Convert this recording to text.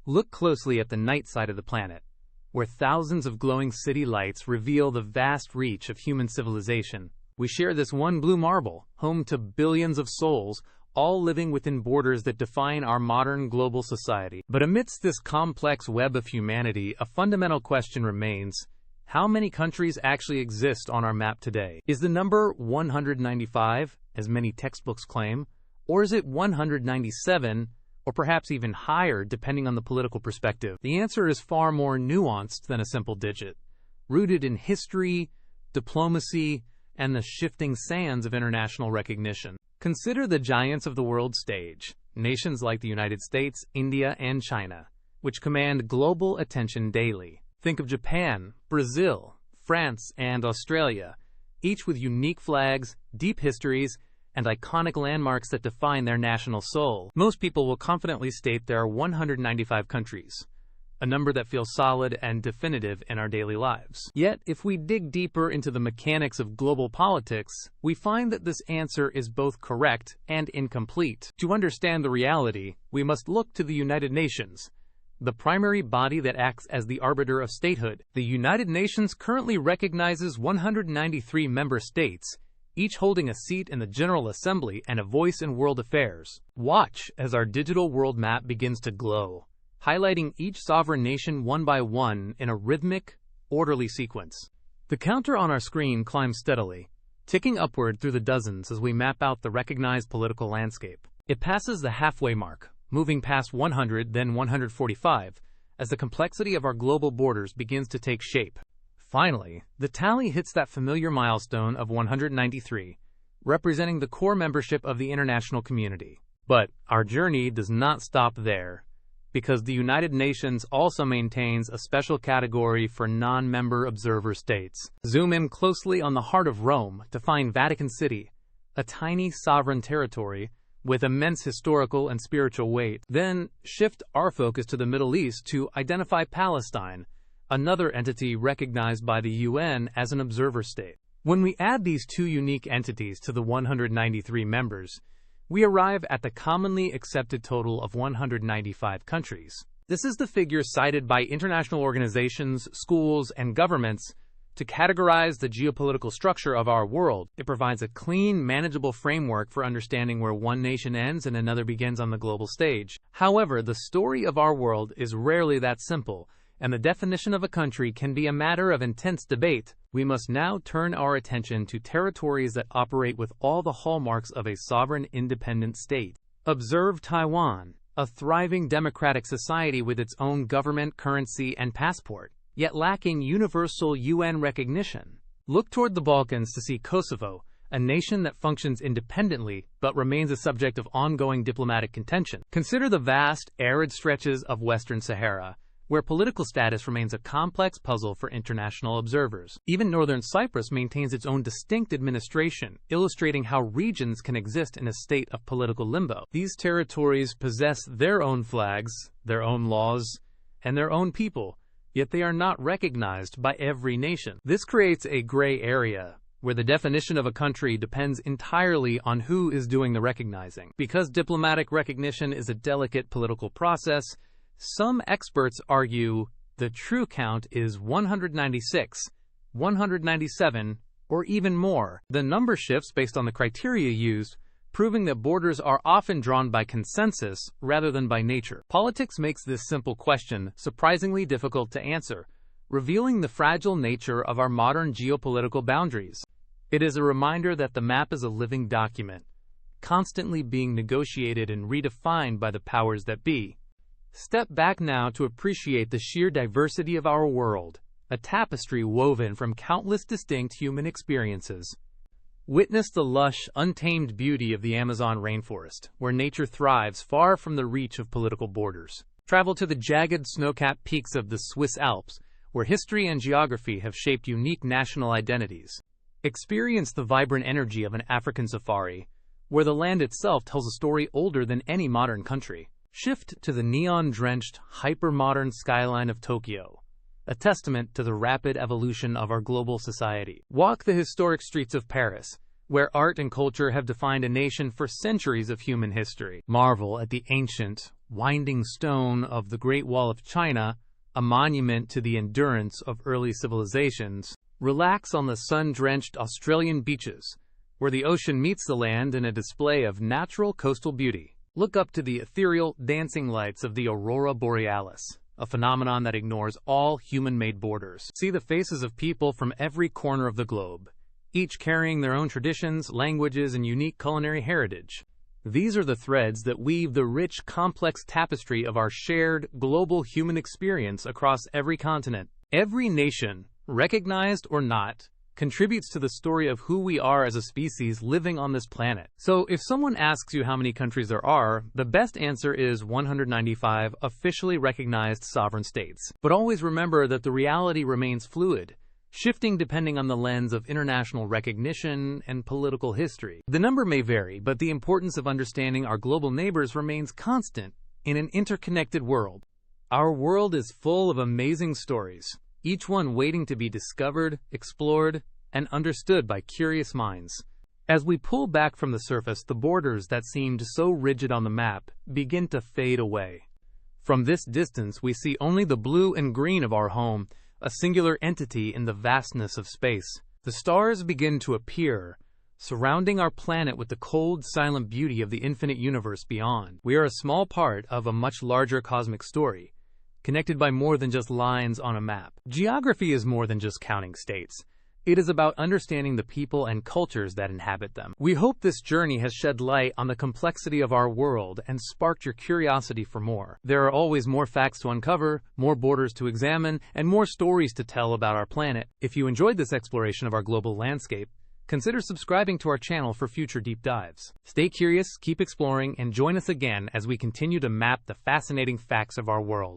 Look closely at the night side of the planet, where thousands of glowing city lights reveal the vast reach of human civilization. We share this one blue marble, home to billions of souls, all living within borders that define our modern global society. But amidst this complex web of humanity, a fundamental question remains: how many countries actually exist on our map today? Is the number 195, as many textbooks claim, or is it 197, or perhaps even higher, depending on the political perspective? The answer is far more nuanced than a simple digit, rooted in history, diplomacy, and the shifting sands of international recognition. Consider the giants of the world stage, nations like the United States, India, and China, which command global attention daily. Think of Japan, Brazil, France, and Australia, each with unique flags, deep histories, and iconic landmarks that define their national soul. Most people will confidently state there are 195 countries, a number that feels solid and definitive in our daily lives. Yet, if we dig deeper into the mechanics of global politics, we find that this answer is both correct and incomplete. To understand the reality, we must look to the United Nations, the primary body that acts as the arbiter of statehood. The United Nations currently recognizes 193 member states, each holding a seat in the General Assembly and a voice in world affairs. Watch as our digital world map begins to glow, highlighting each sovereign nation one by one in a rhythmic, orderly sequence. The counter on our screen climbs steadily, ticking upward through the dozens as we map out the recognized political landscape. It passes the halfway mark, moving past 100, then 145, as the complexity of our global borders begins to take shape. Finally, the tally hits that familiar milestone of 193, representing the core membership of the international community. But our journey does not stop there, because the United Nations also maintains a special category for non-member observer states. Zoom in closely on the heart of Rome to find Vatican City, a tiny sovereign territory with immense historical and spiritual weight. Then shift our focus to the Middle East to identify Palestine, another entity recognized by the UN as an observer state. When we add these two unique entities to the 193 members, we arrive at the commonly accepted total of 195 countries. This is the figure cited by international organizations, schools, and governments to categorize the geopolitical structure of our world. It provides a clean, manageable framework for understanding where one nation ends and another begins on the global stage. However, the story of our world is rarely that simple, and the definition of a country can be a matter of intense debate. We must now turn our attention to territories that operate with all the hallmarks of a sovereign independent state. Observe Taiwan, a thriving democratic society with its own government, currency, and passport, yet lacking universal UN recognition. Look toward the Balkans to see Kosovo, a nation that functions independently but remains a subject of ongoing diplomatic contention. Consider the vast, arid stretches of Western Sahara, where political status remains a complex puzzle for international observers. Even northern Cyprus maintains its own distinct administration, illustrating how regions can exist in a state of political limbo. These territories possess their own flags, their own laws, and their own people, yet they are not recognized by every nation. This creates a gray area, where the definition of a country depends entirely on who is doing the recognizing. Because diplomatic recognition is a delicate political process, some experts argue the true count is 196, 197, or even more. The number shifts based on the criteria used, proving that borders are often drawn by consensus rather than by nature. Politics makes this simple question surprisingly difficult to answer, revealing the fragile nature of our modern geopolitical boundaries. It is a reminder that the map is a living document, constantly being negotiated and redefined by the powers that be. Step back now to appreciate the sheer diversity of our world, a tapestry woven from countless distinct human experiences. Witness the lush, untamed beauty of the Amazon rainforest, where nature thrives far from the reach of political borders. Travel to the jagged, snow-capped peaks of the Swiss Alps, where history and geography have shaped unique national identities. Experience the vibrant energy of an African safari, where the land itself tells a story older than any modern country. Shift to the neon-drenched, hyper-modern skyline of Tokyo, a testament to the rapid evolution of our global society. Walk the historic streets of Paris, where art and culture have defined a nation for centuries of human history. Marvel at the ancient, winding stone of the Great Wall of China, a monument to the endurance of early civilizations. Relax on the sun-drenched Australian beaches, where the ocean meets the land in a display of natural coastal beauty. Look up to the ethereal, dancing lights of the aurora borealis, a phenomenon that ignores all human-made borders. See the faces of people from every corner of the globe, each carrying their own traditions, languages, and unique culinary heritage. These are the threads that weave the rich, complex tapestry of our shared, global human experience across every continent. Every nation, recognized or not, contributes to the story of who we are as a species living on this planet. So if someone asks you how many countries there are, the best answer is 195 officially recognized sovereign states. But always remember that the reality remains fluid, shifting depending on the lens of international recognition and political history. The number may vary, but the importance of understanding our global neighbors remains constant in an interconnected world. Our world is full of amazing stories, each one waiting to be discovered, explored, and understood by curious minds. As we pull back from the surface, the borders that seemed so rigid on the map begin to fade away. From this distance, we see only the blue and green of our home, a singular entity in the vastness of space. The stars begin to appear, surrounding our planet with the cold, silent beauty of the infinite universe beyond. We are a small part of a much larger cosmic story, connected by more than just lines on a map. Geography is more than just counting states. It is about understanding the people and cultures that inhabit them. We hope this journey has shed light on the complexity of our world and sparked your curiosity for more. There are always more facts to uncover, more borders to examine, and more stories to tell about our planet. If you enjoyed this exploration of our global landscape, consider subscribing to our channel for future deep dives. Stay curious, keep exploring, and join us again as we continue to map the fascinating facts of our world.